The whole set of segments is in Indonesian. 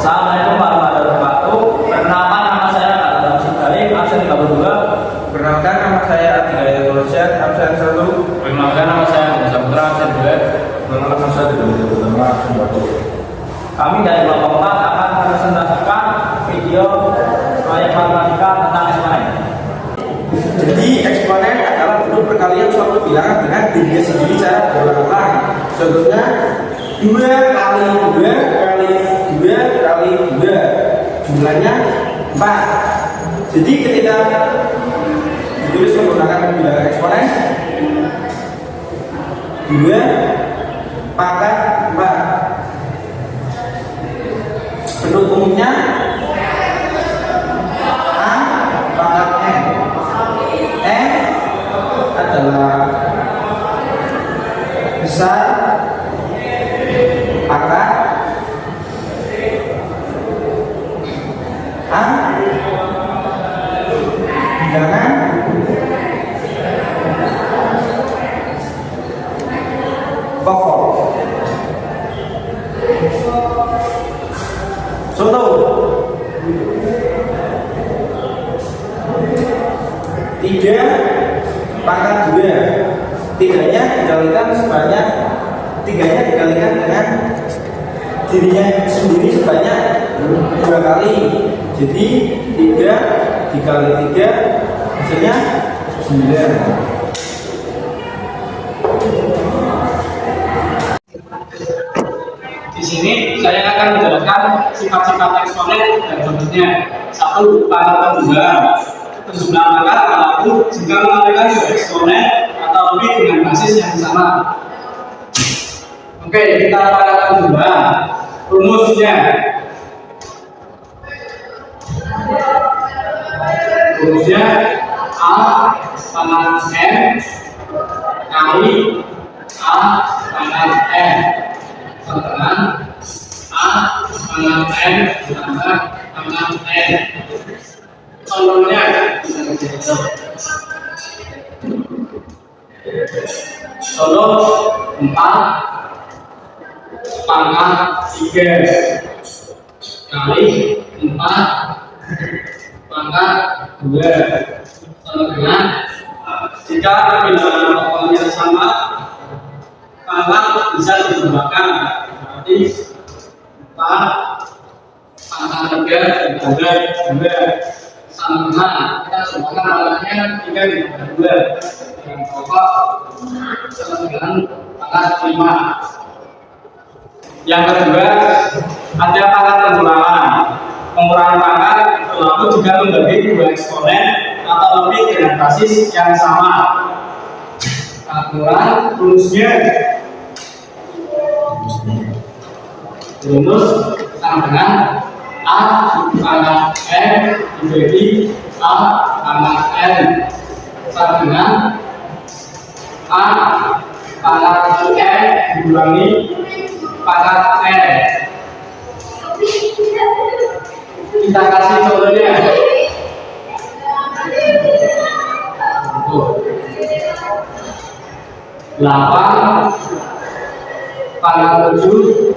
Assalamualaikum warahmatullahi wabarakatuh. Perkenalkan, nama saya Kak Sidari, absen 32. Perkenalkan, nama saya Adhidaya Tulsian, absen 1. Perkenalkan, nama saya Muhammad Saputra, absen 2. Perkenalkan, nama saya Tidak Utama, absen 1. Kami dari kelompok 4 akan mempresentasikan video proyek matematika tentang eksponen. Jadi, eksponen adalah bentuk perkalian suatu bilangan dengan dirinya sendiri secara berulang-ulang. Contohnya 2 kali 2 kali 2 kali 2, jumlahnya 4. Jadi ketika ditulis menggunakan bilangan eksponen, 2 pangkat 4. Bentuk umumnya A pangkat N. N adalah besar pangkat A bilangan pokok. Contoh 3 pangkat 2, 3-nya dikalikan sebanyak 3-nya dikalikan dengan dirinya sendiri sebanyak 2 kali. Jadi 3 dikali 3 hasilnya 9. Di sini saya akan menjelaskan sifat-sifat eksponen dan contohnya. 1. Pangkat tunggal. Penjumlahan pangkat berlaku jika menghasilkan dua eksponen atau lebih dengan basis yang sama. Oke, kita pangkat tunggal. Rumusnya A pangkat N kali A pangkat N dengan A pangkat N ditambah pangkat N. Contohnya contoh 4 pangkat 3 kali 4 pangkat 2 sama dengan jika bilangan pokoknya sama, pangkat bisa ditambahkan, berarti 4 pangkat 3 ditambah 2 sama dengan kita samakan pangkatnya 3 ditambah 2 dengan pokok sama dengan pangkat 5. Yang kedua, ada pangkat pengurangan. Pengurangan pangkat berlaku jika membagi dua eksponen atau lebih dengan basis yang sama. Pengurangan rumusnya rumus sama dengan A pangkat N dibagi A pangkat N sama dengan A pangkat N dikurangi pangkat N. Kita kasih contohnya. 8 pangkat 7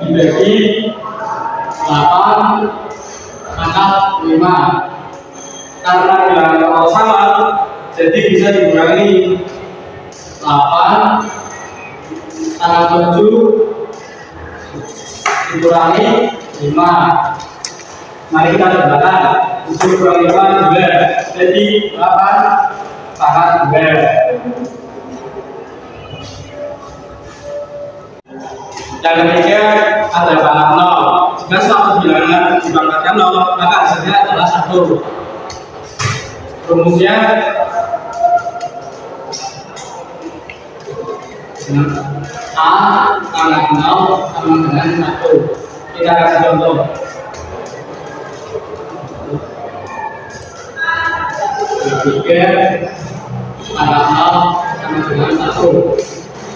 dibagi 8 pangkat 5. Karena bilangan kalau sama, jadi bisa dikurangi 8 pangkat 7 dikurangi 5. Mari kita cobakan. 7 kurangi 5 2, jadi 8 pangkat 2. Yang ketiga ada pangkat 0. Jika suatu bilangan dipangkatkan 0, maka hasilnya adalah 1. Rumusnya A pangkat 0 sama dengan 1. Kita kasih contoh. 3 pangkat 0 sama dengan 1.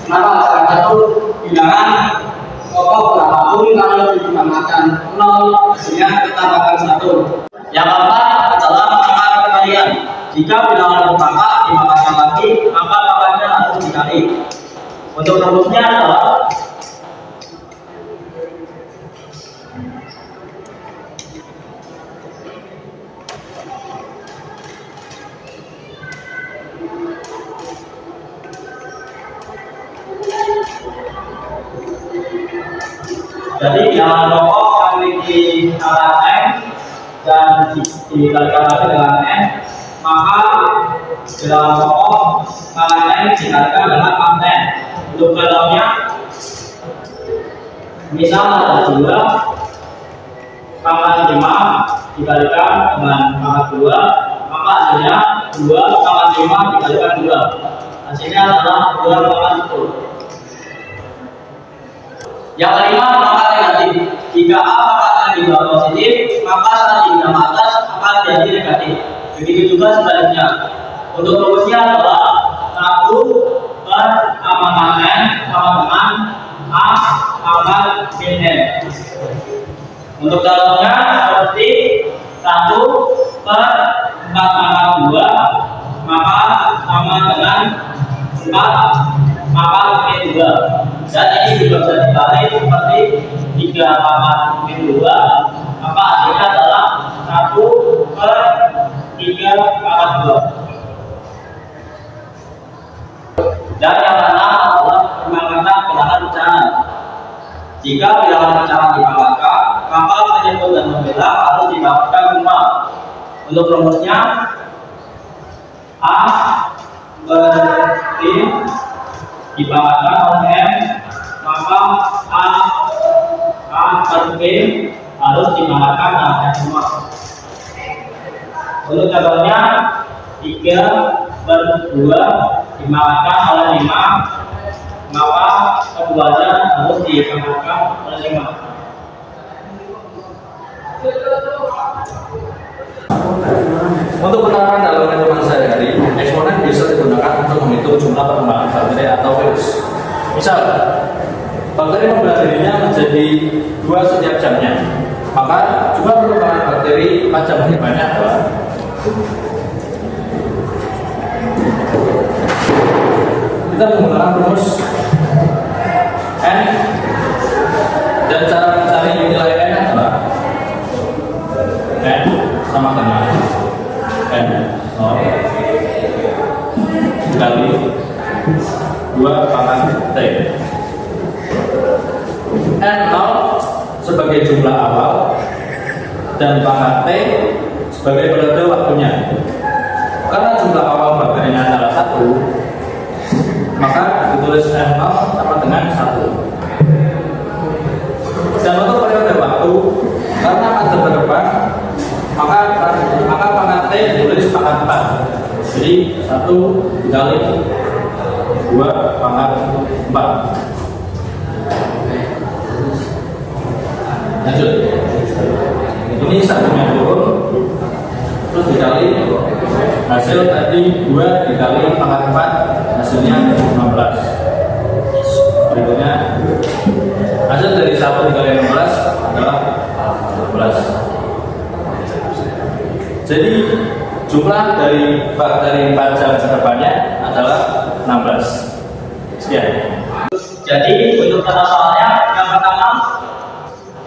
Kenapa salah satu bilangan pokok berapapun kalau dipangkatkan 0 hasilnya tetap akan 1. Yang keempat adalah pangkat perkalian. Jika bilangan berpangkat dipangkatkan lagi, maka pangkatnya harus dikali. Untuk rumusnya adalah Jadi bilangan pokok yang memiliki angka n dan dikalikan lagi dengan n, maka bilangan pokok angka n dikalikan dengan angka n. Untuk dalamnya, misal ada 2 pangkat 5 dikalikan dengan pangkat 2, maka hasilnya 2 pangkat 5 dikalikan 2, hasilnya adalah 2 pangkat 10. Yang kelima, pangkat negatif. Jika A pangkatnya di bawah positif, maka saat di bidang atas akan menjadi negatif. Begitu juga sebaliknya. Untuk rumusnya adalah 1 per A pangkat n sama dengan A pangkat min n. Untuk dalamnya seperti 1 per 4 pangkat 2, maka sama dengan 4 pangkat min 2. Dan ini juga bisa dibalik seperti 3 pangkat min 2, maka hasilnya adalah 1 per 3 pangkat 2. Dan yang keenam adalah pemangkatan bilangan pecahan. Jika bilangan pecahan dipangkatkan, maka penyebut dan pembelah harus didapatkan semua. Untuk rumusnya, A per B dipangkatkan oleh M, maka A per B harus dipangkatkan dengan M semua. Untuk contohnya 3 per 2 dipangkatkan oleh 5, maka keduanya harus dipangkatkan oleh 5. Untuk penerapan dalam kehidupan sehari-hari, eksponen bisa digunakan untuk menghitung jumlah perkembangan bakteri atau virus. Misal, bakteri membelah dirinya menjadi 2 setiap jamnya, maka jumlah perkembangan bakteri 4 jam kedepannya adalah kita menggunakan rumus n, dan cara mencari nilai n adalah n sama dengan n 0 dikali 2 pangkat t. N 0 sebagai jumlah awal dan pangkat t sebagai periode waktunya. Karena jumlah awal bakterinya adalah 1, maka ditulis N0 sama dengan 1. Dan untuk periode waktu, karena pada depan, maka pangkat T ditulis pangkat 4. Jadi 1 dikali 2 pangkat 4. Lanjut. Ini satunya turun, terus dikali hasil tadi 2 dikali pangkat 4, hasilnya 15. Berikutnya hasil dari 1 dikali 15 adalah 12. Jadi jumlah dari bakteri 4 jam kedepannya adalah 16. Sekian. Jadi untuk kata soalnya yang pertama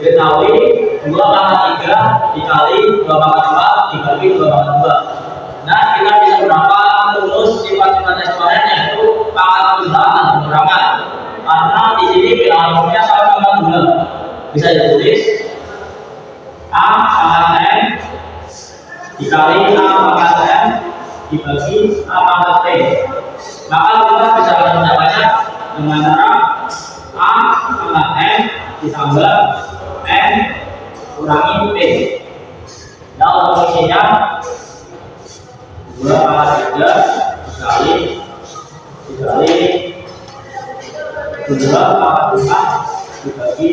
diketahui 2 pangkat 3 dikali 2 pangkat 4 dibagi 2 pangkat 2. Nah, kita bisa gunakan rumus sifat-sifat eksponen yaitu pangkat pengulangan dan pengurangan. Karena di sini bilangannya sama pangkat 2. Bisa ditulis A pangkat n dikali A pangkat n dibagi A pangkat t. Maka kita bisa menjawabnya dengan cara A pangkat n ditambah n kurangi p. Nah, untuk fungsinya 2 pangkat 3 dikali 2 pangkat 4 dibagi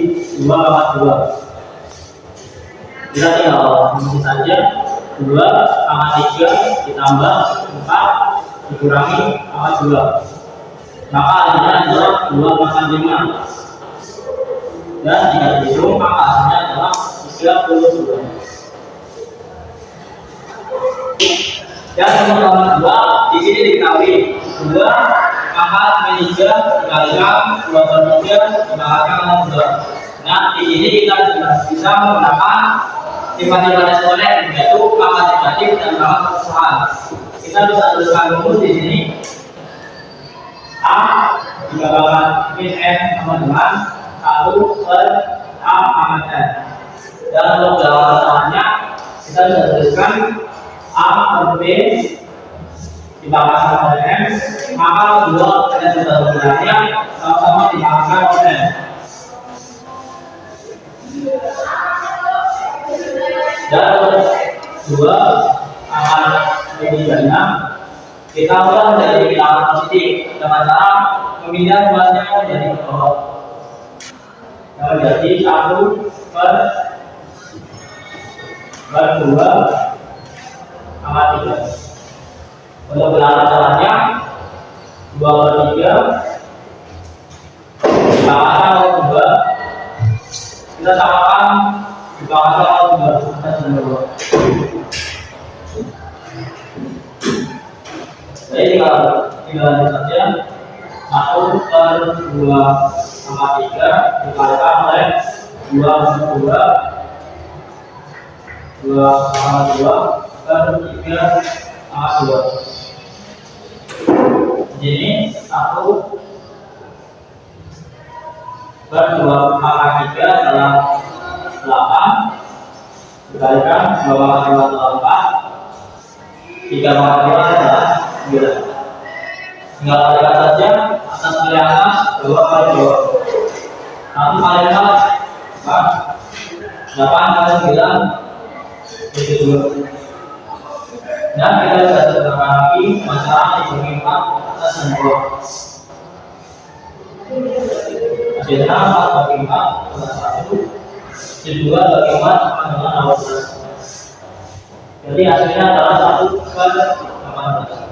2 pangkat 2. Kita tinggal mengisi saja 2 pangkat 3 ditambah 4 dikurangi pangkat 2. Maka hasilnya adalah 2 pangkat 5. Dan jika dihitung maka hasilnya adalah 32. Dan nomor pangkat 2 di sini diketahui 2 pangkat min 3 dikalikan 2 per 3 dikalikan 2. Nah, di sini kita sudah bisa menggunakan sifat-sifat eksponen yaitu pangkat negatif dan pangkat pecahan. Kita bisa tuliskan rumus di sini A dikalikan min n sama dengan 1 per A A pangkat N. Dan untuk jawabannya kita bisa tuliskan A per B dipangkat oleh M, maka kedua ada sebenarnya sama-sama dipangkat oleh N. Dan untuk dua akan menjadinya kita ubah menjadi bilangan positif dengan cara memindah kelasnya menjadi ke bawah yang menjadi 1 per 2 sama 3. Untuk bilangan caranya 2 per 3 dipangkat oleh 2, kita samakan dipangkat oleh 2. Jadi tinggal saja 1 per 2 sama 3 dikalikan oleh 2 per 2 sama 2 per 3 sama 2. Jadi 1 per 2 sama 3 adalah 8 dikalikan 2 sama 2 adalah 4, 3 sama 2 adalah 9. Tinggal kalikan saja atas kali atas 2 kali 2. 1 kali 4 8 kali 9 itu 2. Dan kita bisa sederhanakan lagi masalah dibagi 4 atas dan 2. Hasilnya 4 bagi 4 adalah 1, 2 bagi 4 sama dengan 18. Jadi hasilnya adalah 1 per 18.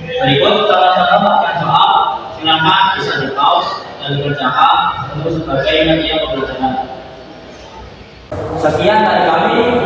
Berikut contoh-contoh latihan soal, silakan bisa di pause dan dikerjakan untuk sebagai media pembelajaran. Sekian dari kami.